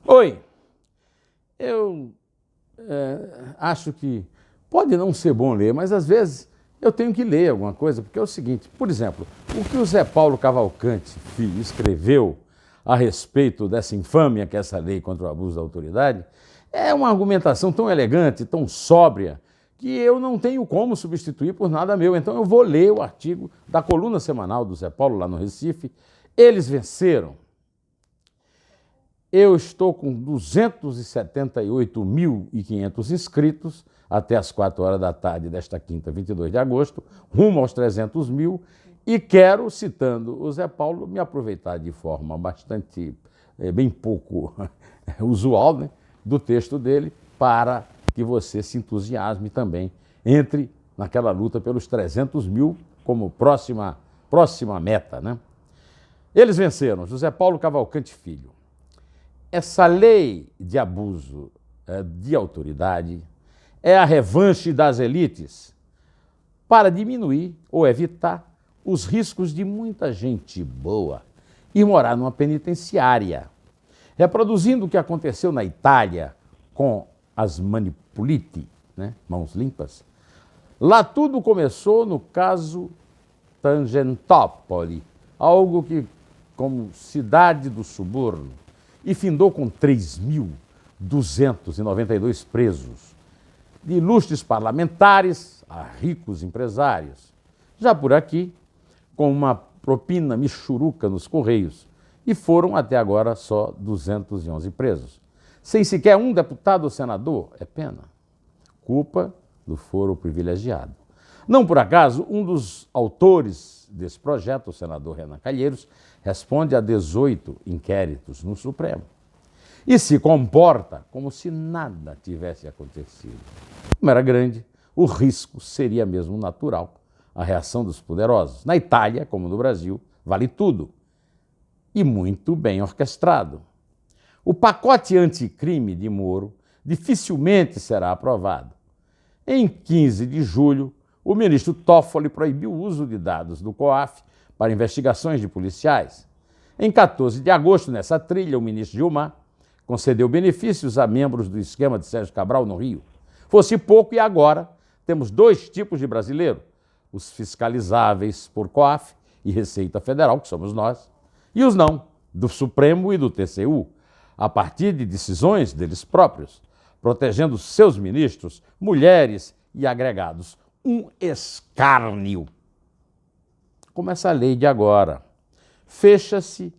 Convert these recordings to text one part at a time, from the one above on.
Oi, eu acho que pode não ser bom ler, mas às vezes eu tenho que ler alguma coisa, porque é o seguinte, por exemplo, o que o Zé Paulo Cavalcante filho escreveu a respeito dessa infâmia que é essa lei contra o abuso da autoridade, é uma argumentação tão elegante, tão sóbria, que eu não tenho como substituir por nada meu. Então eu vou ler o artigo da coluna semanal do Zé Paulo lá no Recife. Eles venceram. Eu estou com 278.500 inscritos até as 4 horas da tarde desta quinta, 22 de agosto, rumo aos 300 mil, e quero, citando o Zé Paulo, me aproveitar de forma bastante, bem pouco usual, né, do texto dele, para que você se entusiasme também, entre naquela luta pelos 300 mil como próxima meta, né? Eles venceram, José Paulo Cavalcante Filho. Essa lei de abuso de autoridade é a revanche das elites para diminuir ou evitar os riscos de muita gente boa ir morar numa penitenciária, reproduzindo o que aconteceu na Itália com as manipulite, né, mãos limpas. Lá tudo começou no caso Tangentopoli, algo que, como cidade do subúrbio, e findou com 3.292 presos, de ilustres parlamentares a ricos empresários. Já por aqui, com uma propina michuruca nos Correios, e foram até agora só 211 presos. Sem sequer um deputado ou senador, é pena. Culpa do foro privilegiado. Não por acaso, um dos autores desse projeto, o senador Renan Calheiros, responde a 18 inquéritos no Supremo e se comporta como se nada tivesse acontecido. Como era grande, o risco seria mesmo natural, a reação dos poderosos. Na Itália, como no Brasil, vale tudo e muito bem orquestrado. O pacote anticrime de Moro dificilmente será aprovado. Em 15 de julho, o ministro Toffoli proibiu o uso de dados do COAF para investigações de policiais. Em 14 de agosto, nessa trilha, o ministro Gilmar concedeu benefícios a membros do esquema de Sérgio Cabral no Rio. Fosse pouco, e agora temos 2 tipos de brasileiro: os fiscalizáveis por COAF e Receita Federal, que somos nós, e os não, do Supremo e do TCU, a partir de decisões deles próprios, protegendo seus ministros, mulheres e agregados. Um escárnio. Como essa lei de agora. Fecha-se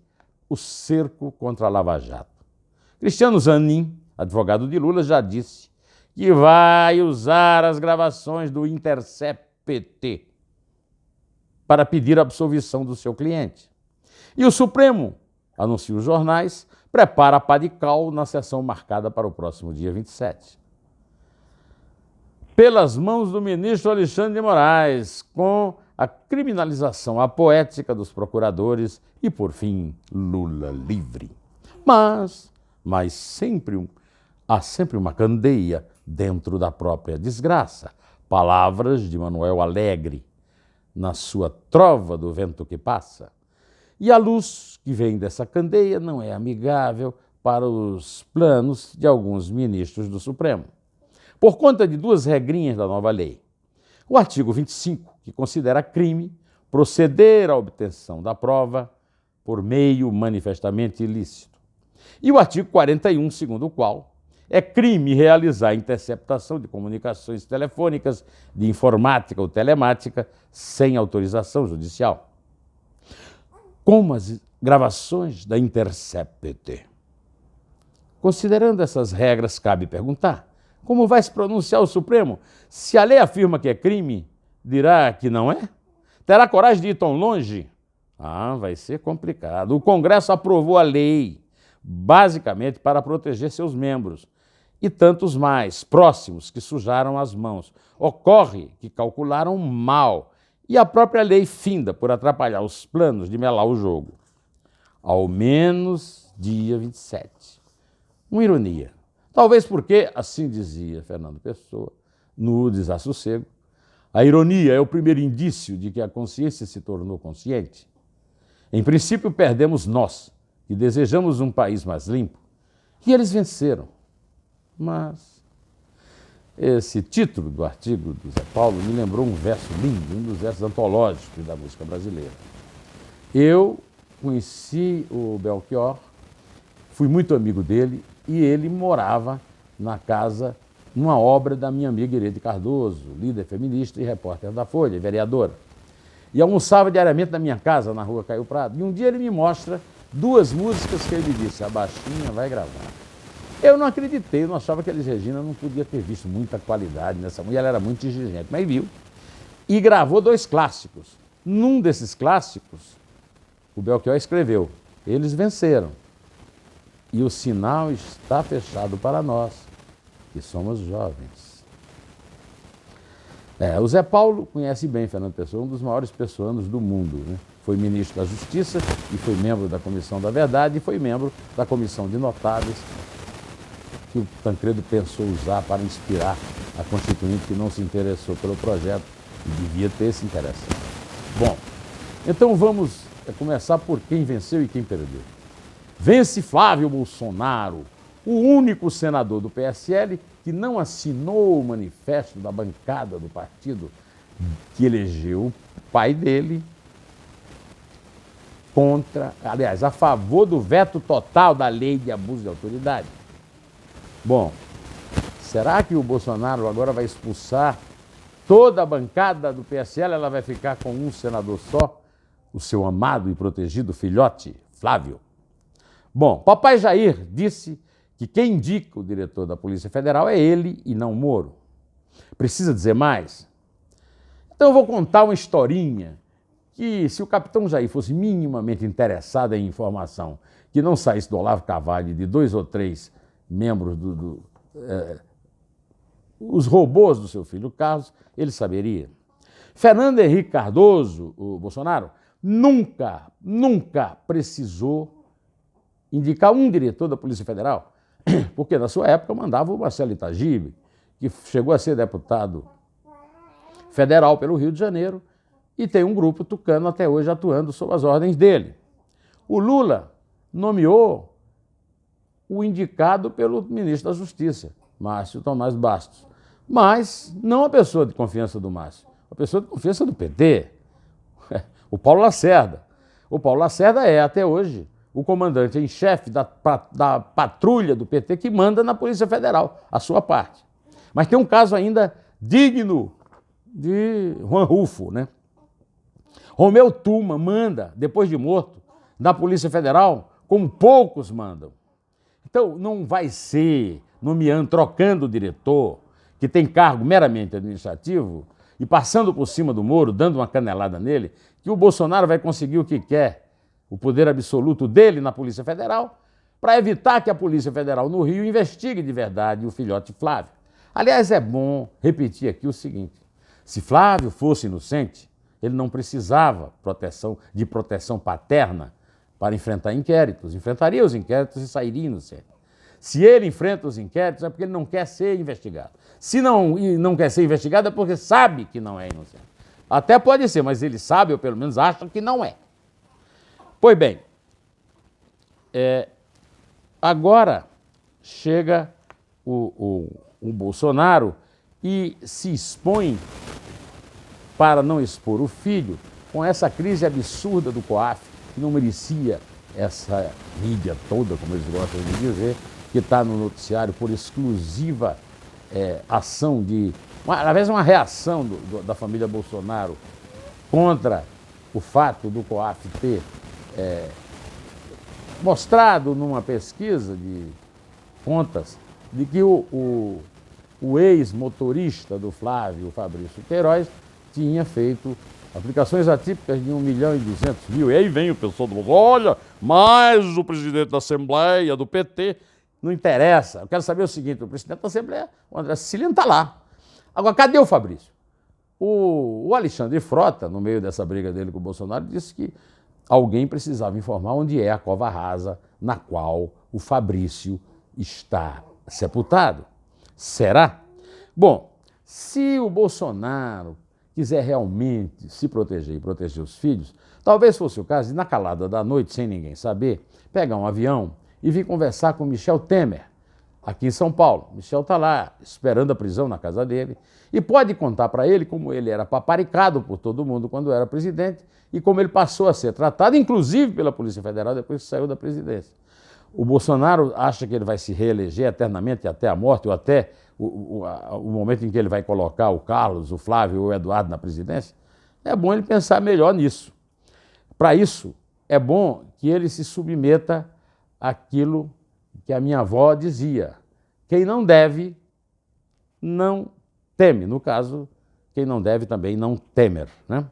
o cerco contra a Lava Jato. Cristiano Zanin, advogado de Lula, já disse que vai usar as gravações do Intercept para pedir a absolvição do seu cliente. E o Supremo, anuncia os jornais, prepara a pá de cal na sessão marcada para o próximo dia 27. Pelas mãos do ministro Alexandre de Moraes, com a criminalização apoética dos procuradores e, por fim, Lula livre. Mas há sempre uma candeia dentro da própria desgraça. Palavras de Manuel Alegre, na sua Trova do Vento que Passa. E a luz que vem dessa candeia não é amigável para os planos de alguns ministros do Supremo, por conta de 2 regrinhas da nova lei. O artigo 25, que considera crime proceder à obtenção da prova por meio manifestamente ilícito. E o artigo 41, segundo o qual é crime realizar interceptação de comunicações telefônicas, de informática ou telemática, sem autorização judicial. Como as gravações da Intercept. Considerando essas regras, cabe perguntar: como vai se pronunciar o Supremo? Se a lei afirma que é crime, dirá que não é? Terá coragem de ir tão longe? Vai ser complicado. O Congresso aprovou a lei, basicamente para proteger seus membros e tantos mais próximos que sujaram as mãos. Ocorre que calcularam mal e a própria lei finda por atrapalhar os planos de melar o jogo. Ao menos dia 27. Uma ironia. Talvez porque, assim dizia Fernando Pessoa, no Desassossego, a ironia é o primeiro indício de que a consciência se tornou consciente. Em princípio, perdemos nós, que desejamos um país mais limpo, E eles venceram. Mas esse título do artigo do Zé Paulo me lembrou um verso lindo, um dos versos antológicos da música brasileira. Eu conheci o Belchior, fui muito amigo dele e ele morava na casa, numa obra da minha amiga Irede Cardoso, líder feminista e repórter da Folha, vereadora. E almoçava diariamente na minha casa, na rua Caio Prado. E um dia ele me mostra 2 músicas que ele disse, a baixinha vai gravar. Eu não acreditei, eu não achava que Elis Regina não podia ter visto muita qualidade nessa mulher, ela era muito exigente, mas viu. E gravou 2 clássicos. Num desses clássicos, o Belchior escreveu, eles venceram. E o sinal está fechado para nós, que somos jovens. O Zé Paulo conhece bem Fernando Pessoa, um dos maiores pessoanos do mundo, né? Foi ministro da Justiça e foi membro da Comissão da Verdade e foi membro da Comissão de Notáveis que o Tancredo pensou usar para inspirar a Constituinte que não se interessou pelo projeto e devia ter se interessado. Bom, então vamos começar por quem venceu e quem perdeu. Vence Flávio Bolsonaro, o único senador do PSL que não assinou o manifesto da bancada do partido que elegeu o pai dele a favor do veto total da lei de abuso de autoridade. Bom, será que o Bolsonaro agora vai expulsar toda a bancada do PSL? Ela vai ficar com um senador só, o seu amado e protegido filhote, Flávio? Bom, papai Jair disse que quem indica o diretor da Polícia Federal é ele e não Moro. Precisa dizer mais? Então eu vou contar uma historinha que, se o capitão Jair fosse minimamente interessado em informação que não saísse do Olavo Carvalho de 2 ou 3 membros os robôs do seu filho Carlos, ele saberia. Fernando Henrique Cardoso, o Bolsonaro, nunca precisou indicar um diretor da Polícia Federal, porque na sua época mandava o Marcelo Itagibe, que chegou a ser deputado federal pelo Rio de Janeiro e tem um grupo tucano até hoje atuando sob as ordens dele. O Lula nomeou o indicado pelo ministro da Justiça, Márcio Tomás Bastos, mas não a pessoa de confiança do Márcio, a pessoa de confiança do PT, o Paulo Lacerda. O Paulo Lacerda é, até hoje, o comandante em chefe da patrulha do PT que manda na Polícia Federal, a sua parte. Mas tem um caso ainda digno de Juan Rulfo, né? Romeu Tuma manda, depois de morto, na Polícia Federal, como poucos mandam. Então, não vai ser nomeando, trocando o diretor, que tem cargo meramente administrativo, e passando por cima do Moro, dando uma canelada nele, que o Bolsonaro vai conseguir o que quer, o poder absoluto dele na Polícia Federal, para evitar que a Polícia Federal no Rio investigue de verdade o filhote Flávio. Aliás, é bom repetir aqui o seguinte, se Flávio fosse inocente, ele não precisava de proteção paterna para enfrentar inquéritos. Enfrentaria os inquéritos e sairia inocente. Se ele enfrenta os inquéritos é porque ele não quer ser investigado. Se não quer ser investigado é porque sabe que não é inocente. Até pode ser, mas ele sabe, ou pelo menos acha que não é. Pois bem, agora chega o Bolsonaro e se expõe para não expor o filho com essa crise absurda do COAF, que não merecia essa mídia toda, como eles gostam de dizer, que está no noticiário por exclusiva ação talvez uma reação da família Bolsonaro contra o fato do COAF ter mostrado numa pesquisa de contas de que o ex-motorista do Flávio, Fabrício Queiroz, tinha feito aplicações atípicas de 1.200.000. E aí vem o pessoal do mundo, olha, mas o presidente da Assembleia, do PT, não interessa. Eu quero saber o seguinte, o presidente da Assembleia, o André Siciliano, está lá. Agora, cadê o Fabrício? O Alexandre Frota, no meio dessa briga dele com o Bolsonaro, disse que alguém precisava informar onde é a cova rasa na qual o Fabrício está sepultado. Será? Bom, se o Bolsonaro quiser realmente se proteger e proteger os filhos, talvez fosse o caso de, na calada da noite, sem ninguém saber, pegar um avião e vim conversar com Michel Temer, aqui em São Paulo. Michel está lá, esperando a prisão na casa dele, e pode contar para ele como ele era paparicado por todo mundo quando era presidente e como ele passou a ser tratado, inclusive pela Polícia Federal, depois que saiu da presidência. O Bolsonaro acha que ele vai se reeleger eternamente até a morte, ou até o momento em que ele vai colocar o Carlos, o Flávio ou o Eduardo na presidência. É bom ele pensar melhor nisso. Para isso, é bom que ele se submeta àquilo que a minha avó dizia: quem não deve, não teme. No caso, quem não deve também não temer, né?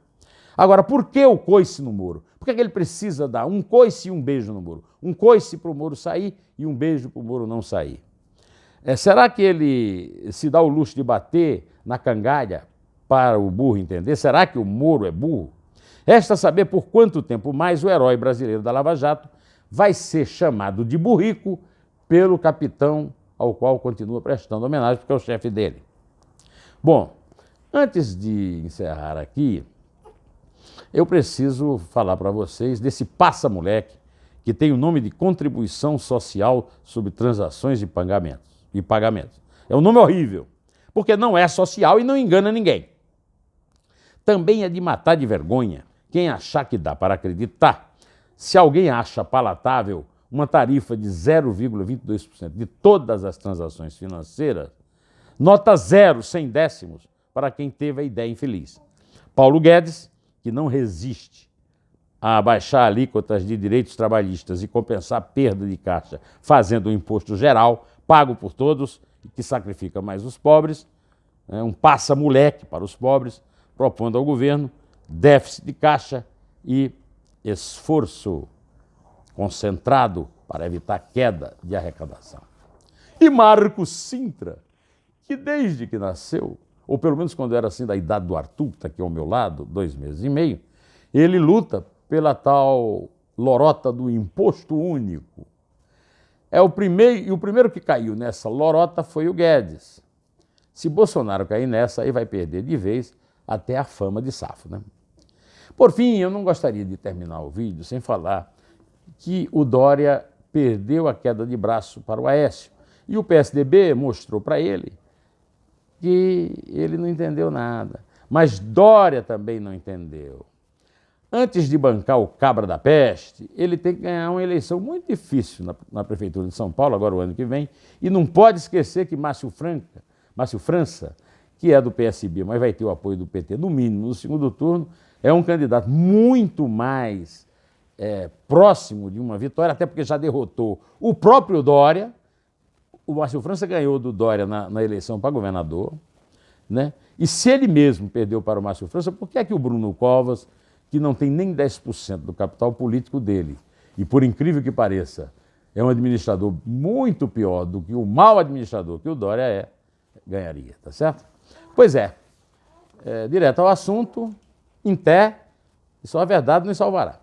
Agora, por que o coice no Moro? Por que ele precisa dar um coice e um beijo no Moro? Um coice para o Moro sair e um beijo para o Moro não sair. Será que ele se dá o luxo de bater na cangalha para o burro entender? Será que o Moro é burro? Resta saber por quanto tempo mais o herói brasileiro da Lava Jato vai ser chamado de burrico pelo capitão ao qual continua prestando homenagem, porque é o chefe dele. Bom, antes de encerrar aqui, eu preciso falar para vocês desse passa-moleque que tem o nome de Contribuição Social sobre Transações e Pagamentos. É um nome horrível, porque não é social e não engana ninguém. Também é de matar de vergonha quem achar que dá para acreditar. Se alguém acha palatável uma tarifa de 0,22% de todas as transações financeiras, nota 0, 100 décimos, para quem teve a ideia infeliz. Paulo Guedes, que não resiste a baixar alíquotas de direitos trabalhistas e compensar perda de caixa fazendo um imposto geral, pago por todos e que sacrifica mais os pobres, um passa-moleque para os pobres, propondo ao governo déficit de caixa e esforço concentrado para evitar queda de arrecadação. E Marcos Sintra, que desde que nasceu, ou pelo menos quando era assim da idade do Arthur, que está aqui ao meu lado, 2 meses e meio, ele luta pela tal lorota do imposto único. O primeiro que caiu nessa lorota foi o Guedes. Se Bolsonaro cair nessa, aí vai perder de vez até a fama de safo, né? Por fim, eu não gostaria de terminar o vídeo sem falar que o Dória perdeu a queda de braço para o Aécio. E o PSDB mostrou para ele que ele não entendeu nada. Mas Dória também não entendeu. Antes de bancar o cabra da peste, ele tem que ganhar uma eleição muito difícil na Prefeitura de São Paulo, agora o ano que vem, e não pode esquecer que Márcio França, que é do PSB, mas vai ter o apoio do PT, no mínimo, no segundo turno, é um candidato muito mais próximo de uma vitória, até porque já derrotou o próprio Dória. O Márcio França ganhou do Dória na eleição para governador, né? E se ele mesmo perdeu para o Márcio França, por que é que o Bruno Covas, que não tem nem 10% do capital político dele, e por incrível que pareça, é um administrador muito pior do que o mau administrador que o Dória ganharia, tá certo? Pois direto ao assunto, em té, e só a verdade nos salvará.